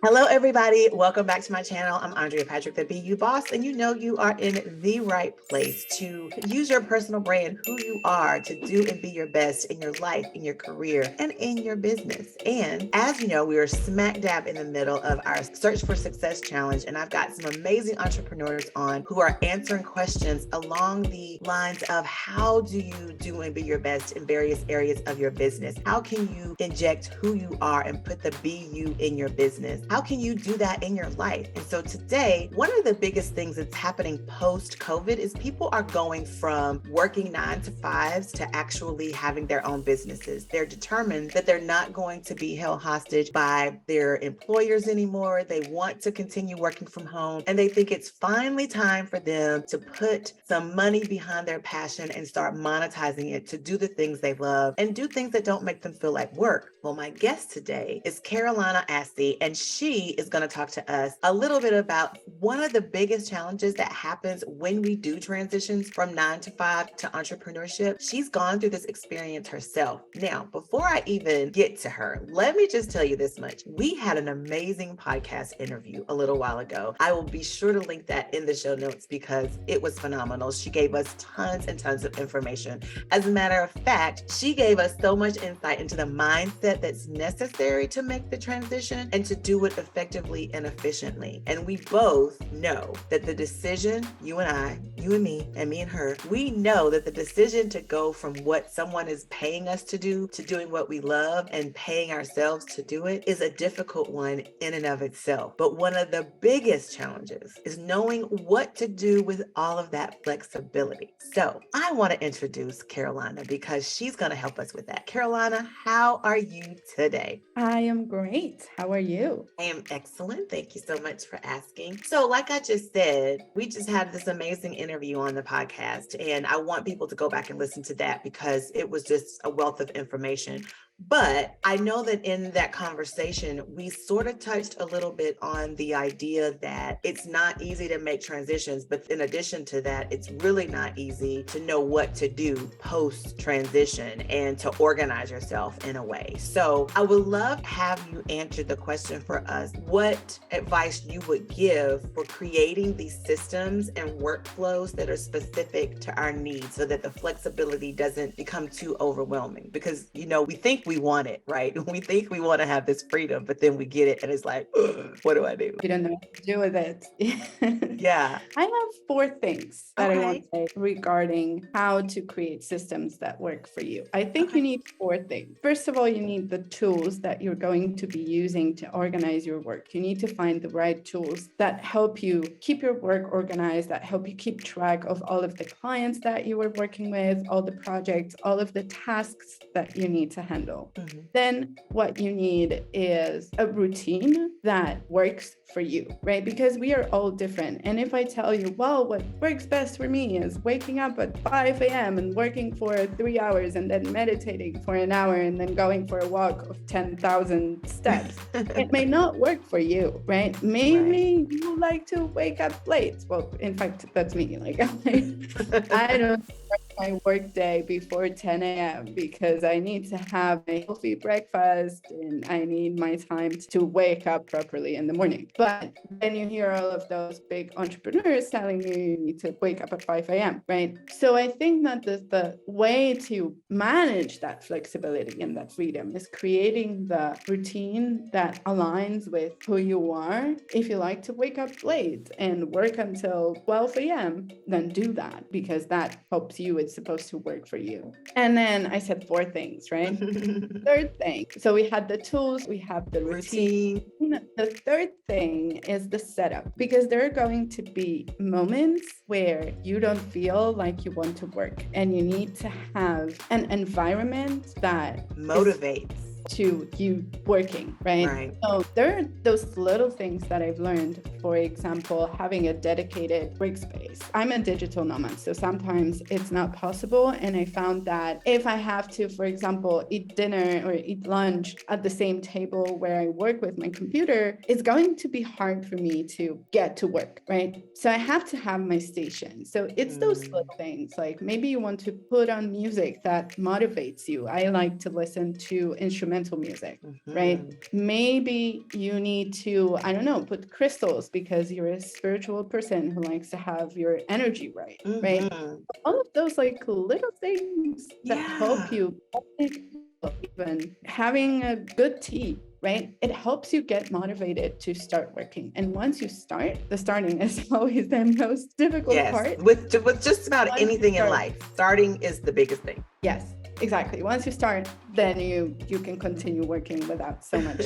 Hello, everybody. Welcome back to my channel. I'm Andrea Patrick, the BU Boss, and you know you are in the right place to use your personal brand, who you are, to do and be your best in your life, in your career, and in your business. And as you know, we are smack dab in the middle of our Search for Success Challenge, and I've got some amazing entrepreneurs on who are answering questions along the lines of how do you do and be your best in various areas of your business? How can you inject who you are and put the BU in your business? How can you do that in your life? And so today, one of the biggest things that's happening post-COVID is people are going from working 9 to 5s to actually having their own businesses. They're determined that they're not going to be held hostage by their employers anymore. They want to continue working from home, and they think it's finally time for them to put some money behind their passion and start monetizing it to do the things they love and do things that don't make them feel like work. Well, my guest today is Carolina Assey, and she is going to talk to us a little bit about one of the biggest challenges that happens when we do transitions from 9 to 5 to entrepreneurship. She's gone through this experience herself. Now, before I even get to her, let me just tell you this much. We had an amazing podcast interview a little while ago. I will be sure to link that in the show notes because it was phenomenal. She gave us tons and tons of information. As a matter of fact, she gave us so much insight into the mindset that's necessary to make the transition and to do it effectively and efficiently. And we both know that the decision, you and I, you and me and her, we know that the decision to go from what someone is paying us to do to doing what we love and paying ourselves to do it is a difficult one in and of itself. But one of the biggest challenges is knowing what to do with all of that flexibility. So I want to introduce Carolina because she's going to help us with that. Carolina, how are you today? I am great. How are you? I am excellent. Thank you so much for asking. So, like I just said, we just had this amazing interview on the podcast, and I want people to go back and listen to that because it was just a wealth of information. But I know that in that conversation, we sort of touched a little bit on the idea that it's not easy to make transitions. But in addition to that, it's really not easy to know what to do post transition and to organize yourself in a way. So I would love to have you answer the question for us, what advice you would give for creating these systems and workflows that are specific to our needs so that the flexibility doesn't become too overwhelming. Because, you know, we think we want it, right? We think we want to have this freedom, but then we get it and it's like, what do I do? You don't know what to do with it. Yeah. I have 4 things that I want Okay. to say regarding how to create systems that work for you. I think Okay. you need 4 things. First of all, you need the tools that you're going to be using to organize your work. You need to find the right tools that help you keep your work organized, that help you keep track of all of the clients that you are working with, all the projects, all of the tasks that you need to handle. Mm-hmm. Then what you need is a routine that works for you, right? Because we are all different. And if I tell you, well, what works best for me is waking up at 5 a.m. and working for 3 hours and then meditating for an hour and then going for a walk of 10,000 steps, it may not work for you, right? Maybe you like to wake up late. Well, in fact, that's me. Like, I don't start my work day before 10 a.m. because I need to have a healthy breakfast and I need my time to wake up properly in the morning. But then you hear all of those big entrepreneurs telling you need to wake up at 5 a.m., right? So I think that the way to manage that flexibility and that freedom is creating the routine that aligns with who you are. If you like to wake up late and work until 12 a.m., then do that because that helps you. It's supposed to work for you. And then I said 4 things, right? Third thing. So we had the tools, we have the routine. The third thing is the setup, because there are going to be moments where you don't feel like you want to work and you need to have an environment that motivates to you working, right? So there are those little things that I've learned. For example, having a dedicated workspace. I'm a digital nomad, so sometimes it's not possible. And I found that if I have to, for example, eat dinner or eat lunch at the same table where I work with my computer, it's going to be hard for me to get to work, right? So I have to have my station. So it's those little things, like maybe you want to put on music that motivates you. I like to listen to instrumental instrumental music, right? Maybe you need to, I don't know, put crystals because you're a spiritual person who likes to have your energy right, right? All of those like little things that help you, even having a good tea, right? It helps you get motivated to start working. And once you start, the starting is always the most difficult part. With just about Once anything in life, starting is the biggest thing. Yes, exactly. Once you start, then you can continue working without so much.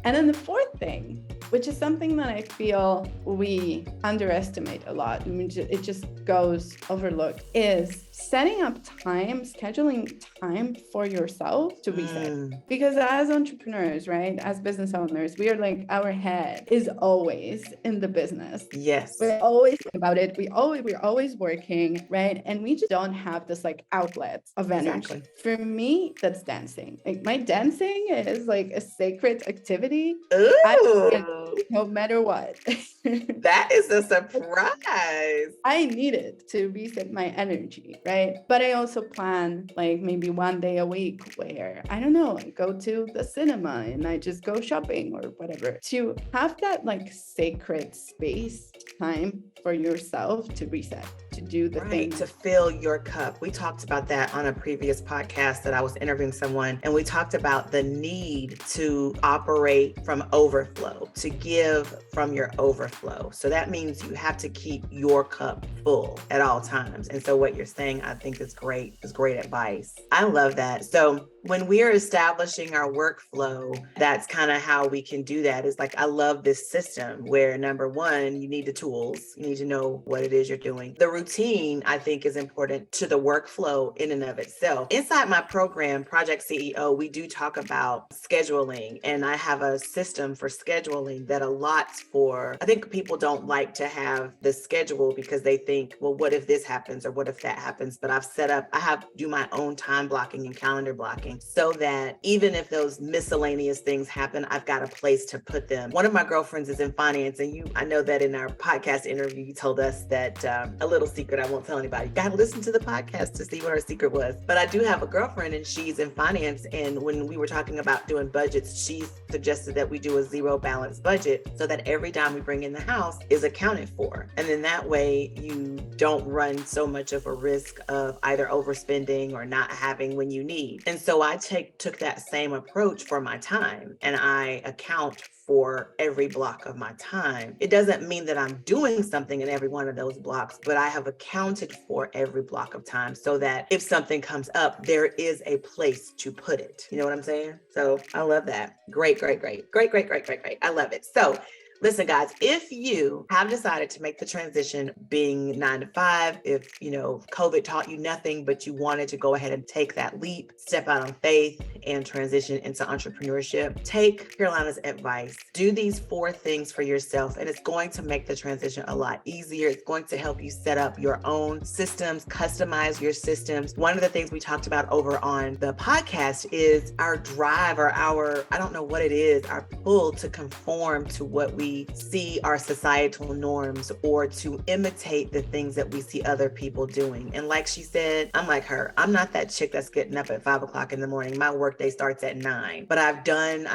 And then the fourth thing, which is something that I feel we underestimate a lot, I mean, it just goes overlooked, is setting up time, scheduling time for yourself to reset. Because as entrepreneurs, right, as business owners, we are like, our head is always in the business. Yes. We're always thinking about it. We're always working, right? And we just don't have this like outlet of energy. Exactly. For me, that's dancing. Like my dancing is like a sacred activity. No matter what. That is a surprise. I need it to reset my energy, right? But I also plan like maybe one day a week where, I don't know, I go to the cinema and I just go shopping or whatever, to have that like sacred space time for yourself to reset, to do the thing. To fill your cup. We talked about that on a previous podcast that I was interviewing someone, and we talked about the need to operate from overflow, to give from your overflow. So that means you have to keep your cup full at all times. And so what you're saying, I think is great advice. I love that. So when we are establishing our workflow, that's kind of how we can do that. Is like, I love this system where number one, you need the tools. You need to know what it is you're doing. The routine, I think, is important to the workflow in and of itself. Inside my program, Project CEO, we do talk about scheduling, and I have a system for scheduling that allots for, I think people don't like to have the schedule because they think, well, what if this happens or what if that happens? But I do my own time blocking and calendar blocking so that even if those miscellaneous things happen, I've got a place to put them. One of my girlfriends is in finance, and I know that in our podcast interview, you told us that a little secret I won't tell anybody. You got to listen to the podcast to see what her secret was. But I do have a girlfriend and she's in finance. And when we were talking about doing budgets, she suggested that we do a zero balance budget so that every dime we bring in the house is accounted for. And then that way you don't run so much of a risk of either overspending or not having when you need. And so I took that same approach for my time, and I account for every block of my time. It doesn't mean that I'm doing something in every one of those blocks, but I have accounted for every block of time so that if something comes up, there is a place to put it. You know what I'm saying? So I love that. Great. I love it. So listen, guys, if you have decided to make the transition being 9 to 5, if, COVID taught you nothing, but you wanted to go ahead and take that leap, step out on faith and transition into entrepreneurship, take Carolina's advice, do these 4 things for yourself, and it's going to make the transition a lot easier. It's going to help you set up your own systems, customize your systems. One of the things we talked about over on the podcast is our drive or I don't know what it is, our pull to conform to what we see our societal norms or to imitate the things that we see other people doing. And like she said, I'm like her. I'm not that chick that's getting up at 5 o'clock in the morning. My workday starts at 9, but I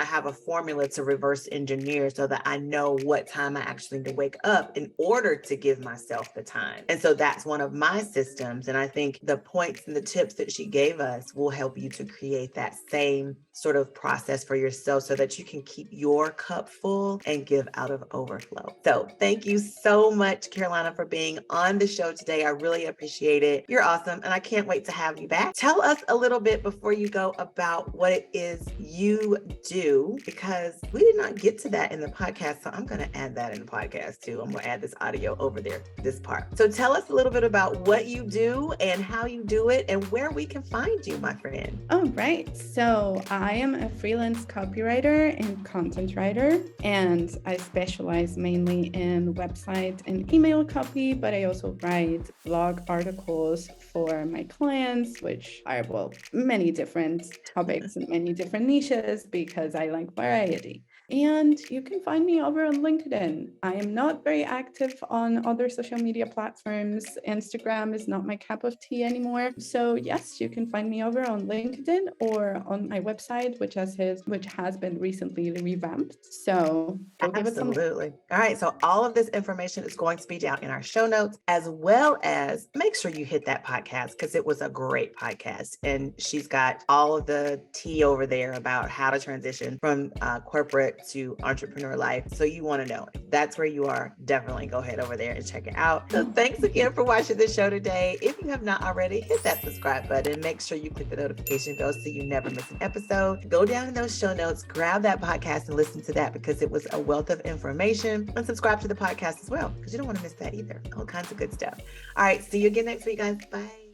have a formula to reverse engineer so that I know what time I actually need to wake up in order to give myself the time. And so that's one of my systems. And I think the points and the tips that she gave us will help you to create that same sort of process for yourself so that you can keep your cup full and give out of overflow. So thank you so much, Carolina, for being on the show today. I really appreciate it. You're awesome. And I can't wait to have you back. Tell us a little bit before you go about what it is you do, because we did not get to that in the podcast. So I'm going to add that in the podcast too. I'm going to add this audio over there, this part. So tell us a little bit about what you do and how you do it and where we can find you, my friend. Oh, right. So I am a freelance copywriter and content writer, and I specialize mainly in website and email copy, but I also write blog articles for my clients, which are, many different topics and many different niches because I like variety. And you can find me over on LinkedIn. I am not very active on other social media platforms. Instagram is not my cup of tea anymore. So yes, you can find me over on LinkedIn or on my website, which has been recently revamped. So go give it some. Absolutely. All right. So all of this information is going to be down in our show notes, as well as make sure you hit that podcast because it was a great podcast. And she's got all of the tea over there about how to transition from corporate to entrepreneur life. So you want to know if that's where you are, definitely go ahead over there and check it out. So thanks again for watching this show today. If you have not already, hit that subscribe button. Make sure you click the notification bell so you never miss an episode. Go down in those show notes, grab that podcast and listen to that because it was a wealth of information, and subscribe to the podcast as well because you don't want to miss that either. All kinds of good stuff. All right. See you again next week, guys. Bye.